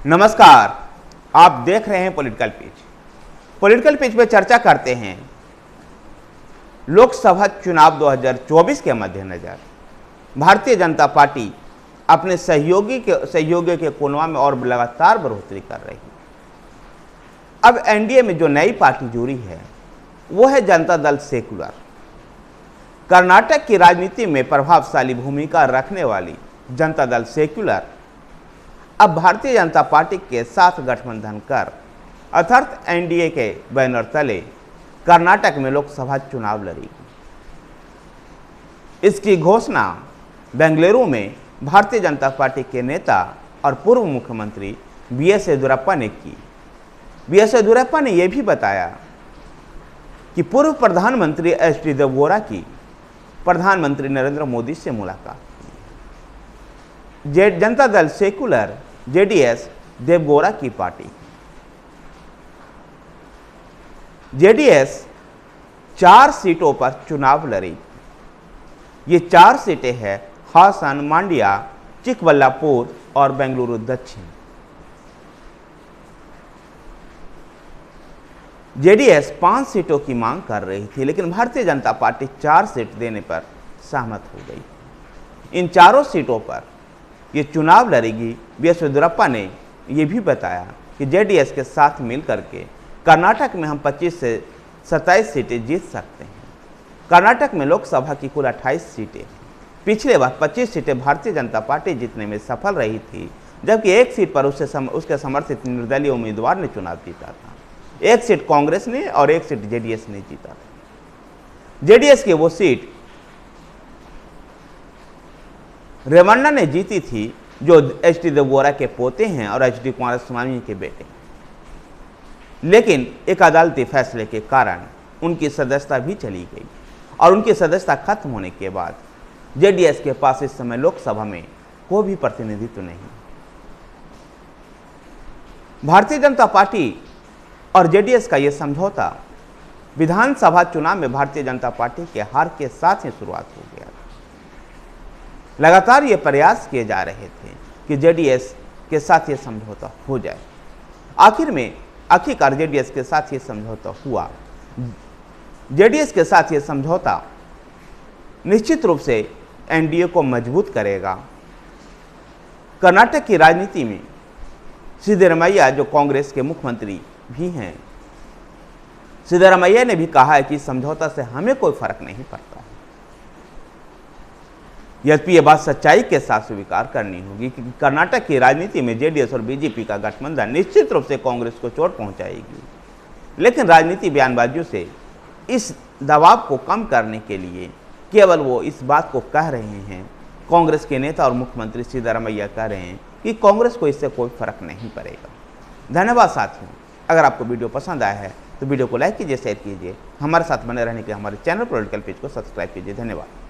नमस्कार, आप देख रहे हैं पॉलिटिकल पिच। पॉलिटिकल पिच में चर्चा करते हैं लोकसभा चुनाव 2024 के मद्देनजर भारतीय जनता पार्टी अपने सहयोगियों के कोनवा में और लगातार बढ़ोतरी कर रही है। अब एनडीए में जो नई पार्टी जुड़ी है वो है जनता दल सेकुलर। कर्नाटक की राजनीति में प्रभावशाली भूमिका रखने वाली जनता दल सेकुलर अब भारतीय जनता पार्टी के साथ गठबंधन कर अर्थात एनडीए के बैनर तले कर्नाटक में लोकसभा चुनाव लड़ेगी। इसकी घोषणा बेंगलुरु में भारतीय जनता पार्टी के नेता और पूर्व मुख्यमंत्री बीएस येदियुरप्पा ने की। बीएस येदियुरप्पा ने यह भी बताया कि पूर्व प्रधानमंत्री एचडी देवेगौड़ा की प्रधानमंत्री नरेंद्र मोदी से मुलाकात की। जनता दल सेकुलर जेडीएस देवेगौड़ा की पार्टी। जेडीएस 4 सीटों पर चुनाव लड़ेगी। ये 4 सीटें हैं हासन, मांड्या, चिकबल्लापुर और बेंगलुरु दक्षिण। जेडीएस 5 सीटों की मांग कर रही थी, लेकिन भारतीय जनता पार्टी 4 सीट देने पर सहमत हो गई। इन चारों सीटों पर ये चुनाव लड़ेगी। बीएस येदियुरप्पा ने यह भी बताया कि जेडीएस के साथ मिलकर के कर्नाटक में हम 25 से 27 सीटें जीत सकते हैं। कर्नाटक में लोकसभा की कुल 28 सीटें हैं। पिछले बार 25 सीटें भारतीय जनता पार्टी जीतने में सफल रही थी, जबकि एक सीट पर उसके समर्थित निर्दलीय उम्मीदवार ने चुनाव जीता था। एक सीट कांग्रेस ने और एक सीट जेडीएस ने जीता था। जेडीएस की वो सीट रेवन्ना ने जीती थी, जो एचडी देवेगौड़ा के पोते हैं और एचडी कुमारस्वामी के बेटे। लेकिन एक अदालती फैसले के कारण उनकी सदस्यता भी चली गई और उनकी सदस्यता खत्म होने के बाद जेडीएस के पास इस समय लोकसभा में कोई भी प्रतिनिधित्व नहीं। भारतीय जनता पार्टी और जेडीएस का यह समझौता विधानसभा चुनाव में भारतीय जनता पार्टी के हार के साथ ही शुरुआत हो गया। लगातार ये प्रयास किए जा रहे थे कि जेडीएस के साथ ये समझौता हो जाए। आखिरकार जेडीएस के साथ ये समझौता हुआ। जेडीएस के साथ ये समझौता निश्चित रूप से एनडीए को मजबूत करेगा। कर्नाटक की राजनीति में सिद्धरामैया, जो कांग्रेस के मुख्यमंत्री भी हैं, सिद्धरामैया ने भी कहा है कि समझौता से हमें कोई फर्क नहीं पड़ता। यद्यपि यह बात सच्चाई के साथ स्वीकार करनी होगी कि कर्नाटक की राजनीति में जेडीएस और बीजेपी का गठबंधन निश्चित रूप से कांग्रेस को चोट पहुंचाएगी। लेकिन राजनीति बयानबाजियों से इस दबाव को कम करने के लिए केवल वो इस बात को कह रहे हैं, कांग्रेस के नेता और मुख्यमंत्री सिद्धरामैया कह रहे हैं कि कांग्रेस को इससे कोई फर्क नहीं पड़ेगा। धन्यवाद साथियों। अगर आपको वीडियो पसंद आया है तो वीडियो को लाइक कीजिए, शेयर कीजिए। हमारे साथ बने रहने के लिए हमारे चैनल पॉलिटिकल पेज को सब्सक्राइब कीजिए। धन्यवाद।